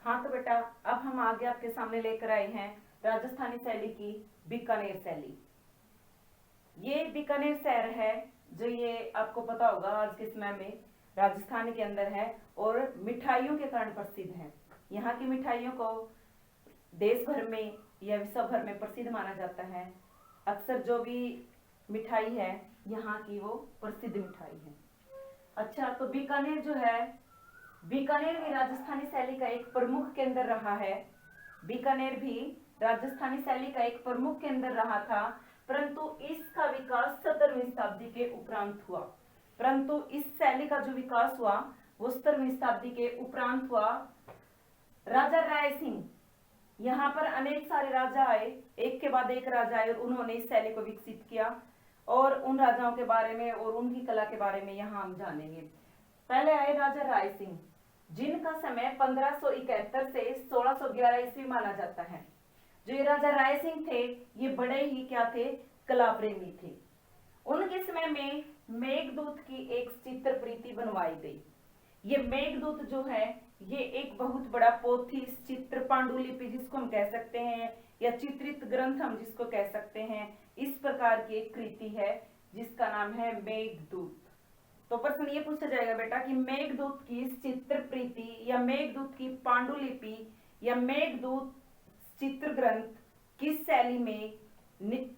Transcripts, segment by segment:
हाँ तो बेटा, अब हम आगे आपके सामने लेकर आए हैं राजस्थानी शैली की बीकानेर शैली। ये बीकानेर शहर है जो ये आपको पता होगा आज के समय में राजस्थान के अंदर है और मिठाइयों के कारण प्रसिद्ध है। यहाँ की मिठाइयों को देश भर में या विश्व भर में प्रसिद्ध माना जाता है। अक्सर जो भी मिठाई है यहाँ की वो प्रसिद्ध मिठाई है। अच्छा, तो बीकानेर जो है, बीकानेर भी राजस्थानी शैली का एक प्रमुख केंद्र रहा है। बीकानेर भी राजस्थानी शैली का एक प्रमुख केंद्र रहा था, परंतु इसका विकास 17वीं शताब्दी के उपरांत हुआ। परंतु इस शैली का जो विकास हुआ वो 17वीं शताब्दी के उपरांत हुआ। राजा राय सिंह, यहाँ पर अनेक सारे राजा आए, एक के बाद एक राजा आए और उन्होंने इस शैली को विकसित किया। और उन राजाओं के बारे में और उनकी कला के बारे में यहाँ हम जानेंगे। पहले आए राजा राय सिंह, जिनका समय 1571 से 1611 ईस्वी माना जाता है। जो ये राजा राय सिंह थे ये बड़े ही क्या थे, कला प्रेमी थे। उनके समय में मेघदूत की एक चित्र प्रीति बनवाई गई। ये मेघदूत जो है ये एक बहुत बड़ा पोथी, चित्र पांडुलिपि जिसको हम कह सकते हैं, या चित्रित ग्रंथ हम जिसको कह सकते हैं, इस प्रकार की एक कृति है जिसका नाम है मेघदूत। तो प्रश्न ये पूछा जाएगा बेटा कि मेघदूत की चित्र प्रीति या मेघदूत की पांडुलिपि या मेघदूत चित्र ग्रंथ किस शैली में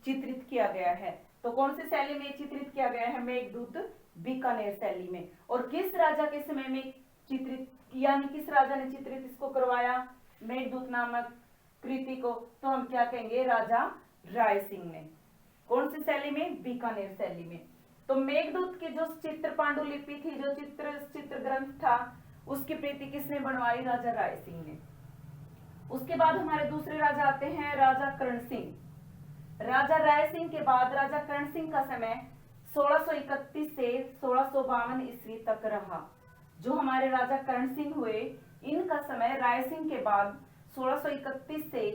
चित्रित किया गया है। तो कौन सी शैली में चित्रित किया गया है? मेघदूत बीकानेर शैली में। और किस राजा के समय में चित्रित, यानी किस राजा ने चित्रित इसको करवाया मेघदूत नामक कृति को? तो हम क्या कहेंगे, राजा राय सिंह ने। कौन सी शैली में? बीकानेर शैली में। तो मेघदूत की जो चित्र पांडुलिपि थी, जो चित्र ग्रंथ था, उसकी प्रीति किसने बनवाई? राजा राय सिंह ने। उसके बाद हमारे दूसरे राजा आते हैं राजा करण सिंह। राजा राय सिंह के बाद राजा करण सिंह का समय 1631 से 1652 ईस्वी तक रहा। जो हमारे राजा करण सिंह हुए, इनका समय राय सिंह के बाद 1631 से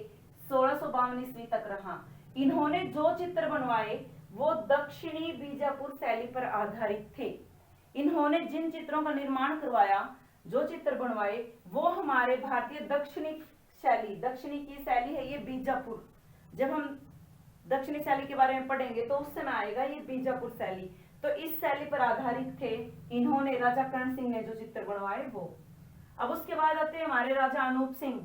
1652 ईस्वी तक रहा। इन्होंने जो चित्र बनवाए वो दक्षिणी बीजापुर शैली पर आधारित थे। इन्होंने जिन चित्रों का निर्माण करवाया, जो चित्र बनवाए, वो हमारे भारतीय दक्षिणी की शैली है ये बीजापुर। जब हम दक्षिणी शैली के बारे में पढ़ेंगे तो उस समय आएगा ये बीजापुर शैली। तो इस शैली पर आधारित थे इन्होंने, राजा करण सिंह ने जो चित्र बनवाए वो। अब उसके बाद आते हैं हमारे राजा अनूप सिंह।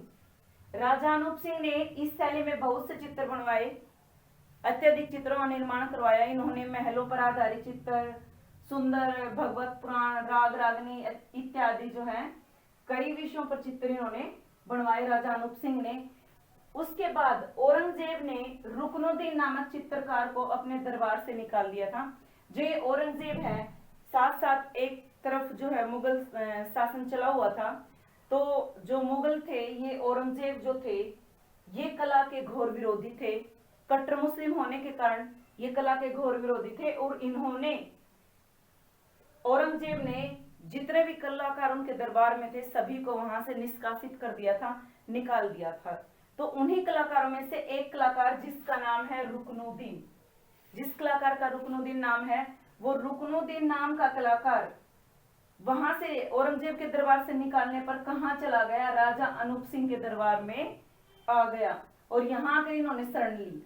राजा अनूप सिंह ने इस शैली में बहुत से चित्र बनवाए, अत्यधिक चित्रों का निर्माण करवाया। इन्होंने महलों पर आधारित चित्र, सुंदर, भगवत पुराण, राग रागनी इत्यादि जो है कई विषयों पर चित्र इन्होंने बनवाए राजा अनूप सिंह ने। उसके बाद औरंगजेब ने रुकनुद्दीन नामक चित्रकार को अपने दरबार से निकाल दिया था। जो ये औरंगजेब है, साथ साथ एक तरफ जो है मुगल शासन चला हुआ था। तो जो मुगल थे, ये औरंगजेब जो थे ये कला के घोर विरोधी थे। कट्टर मुस्लिम होने के कारण ये कला के घोर विरोधी थे और इन्होंने, औरंगजेब ने जितने भी कलाकार उनके दरबार में थे सभी को वहां से निष्कासित कर दिया था, निकाल दिया था। तो उन्हीं कलाकारों में से एक कलाकार जिसका नाम है रुकनुद्दीन, जिस कलाकार का रुकनुद्दीन नाम है, वो रुकनुद्दीन नाम का कलाकार वहां से औरंगजेब के दरबार से निकालने पर कहां चला गया? राजा अनूप सिंह के दरबार में आ गया और यहाँ आकर इन्होंने शरण ली।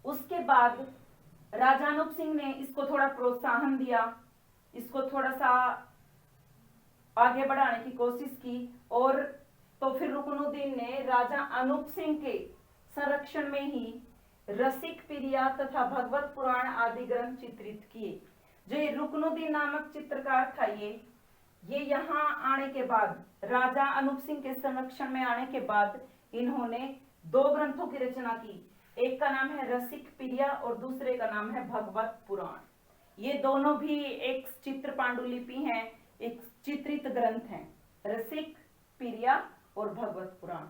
उसके बाद राजा अनूप सिंह ने इसको थोड़ा प्रोत्साहन दिया, इसको थोड़ा सा आगे बढ़ाने की कोशिश की। और तो फिर रुकनुद्दीन ने राजा अनूप सिंह के संरक्षण में ही रसिक पिरिया तथा भगवत पुराण आदि ग्रंथ चित्रित किए। जो ये रुकनुद्दीन नामक चित्रकार था, ये यहाँ आने के बाद, राजा अनूप सिंह के संरक्षण में आने के बाद इन्होंने दो ग्रंथों की रचना की। एक का नाम है रसिक पिरिया और दूसरे का नाम है भगवत पुराण। ये दोनों भी एक चित्र पांडुलिपि हैं, एक चित्रित ग्रंथ हैं, रसिक पिरिया और भगवत पुराण।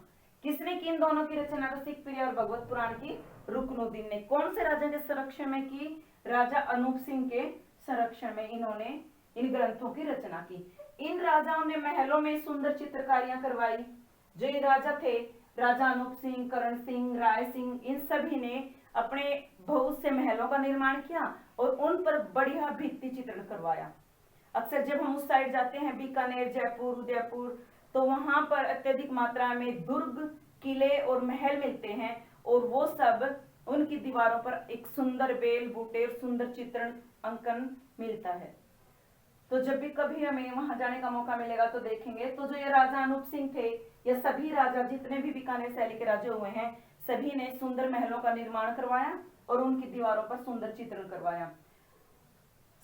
किसने की इन दोनों की रचना, रसिक पिरिया और भगवत पुराण की? रुकनुद्दीन ने। कौन से राजा के संरक्षण में की? राजा अनूप सिंह के संरक्षण में इन्होंने इन ग्रंथों की रचना की। इन राजाओं ने महलों में सुंदर चित्रकारियां करवाई। जो ये राजा थे, राजा अनूप सिंह, करण सिंह, राय सिंह, इन सभी ने अपने बहुत से महलों का निर्माण किया और उन पर बढ़िया भित्ति चित्रण करवाया। अक्सर जब हम उस साइड जाते हैं, बीकानेर, जयपुर, उदयपुर, तो वहां पर अत्यधिक मात्रा में दुर्ग, किले और महल मिलते हैं, और वो सब उनकी दीवारों पर एक सुंदर बेल बूटे और सुंदर चित्रण अंकन मिलता है। तो जब भी कभी हमें वहां जाने का मौका मिलेगा तो देखेंगे। तो जो ये राजा अनूप सिंह थे, ये सभी राजा जितने भी बीकानेर शैली के राजा हुए हैं, सभी ने सुंदर महलों का निर्माण करवाया और उनकी दीवारों पर सुंदर चित्रण करवाया।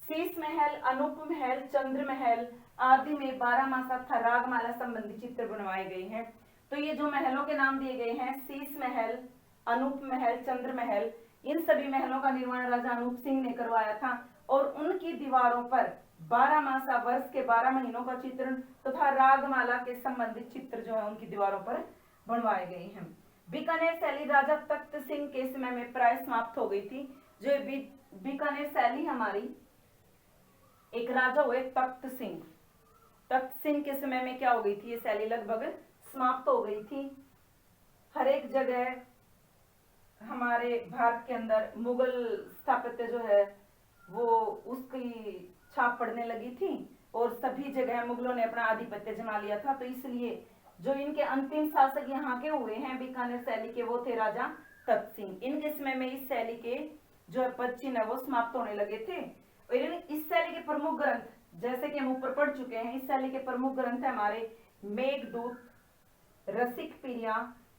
शीश महल, अनूप महल, चंद्र महल आदि में 12मासा तथा रागमाला संबंधी चित्र बनवाए गए हैं। तो ये जो महलों के नाम दिए गए हैं, शीश महल, अनूप महल, चंद्र महल, इन सभी महलों का निर्माण राजा अनूप सिंह ने करवाया था और उनकी दीवारों पर 12मासा वर्ष के 12 महीनों का चित्रण तथा रागमाला के संबंधित चित्र जो है उनकी दीवारों पर बनवाए गए हैं। बीकानेर शैली राजा तख्त सिंह के समय में प्राय समाप्त हो गई थी। जो बीकानेर शैली हमारी, एक राजा हुए तख्त सिंह, तख्त सिंह के समय में क्या हो गई थी, ये शैली लगभग समाप्त हो गई थी। हर एक जगह हमारे भारत के अंदर मुगल स्थापत्य जो है वो उसकी छाप पड़ने लगी थी और सभी जगह मुगलों ने अपना आधिपत्य जमा लिया था। तो इसलिए जो इनके अंतिम शासक यहाँ के हुए हैं बीकानेर शैली के, वो थे राजा तख्त सिंह। इनके समय में इस शैली के जो है पद चिन्ह है वो समाप्त होने लगे थे। और इस शैली के प्रमुख ग्रंथ, जैसे कि हम ऊपर पढ़ चुके हैं, इस शैली के प्रमुख ग्रंथ है हमारे मेघदूत, रसिक पीरिया,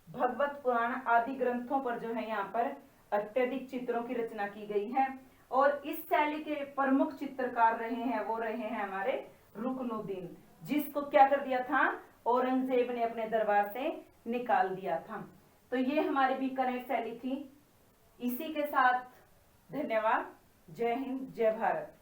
भगवत पुराण आदि ग्रंथों पर जो है यहाँ पर अत्यधिक चित्रों की रचना की गई है। और इस शैली के प्रमुख चित्रकार रहे हैं, वो रहे हैं हमारे रुकनुद्दीन, जिसको क्या कर दिया था, औरंगजेब ने अपने दरबार से निकाल दिया था। तो ये हमारी बीकानेर शैली थी। इसी के साथ धन्यवाद। जय हिंद, जय भारत।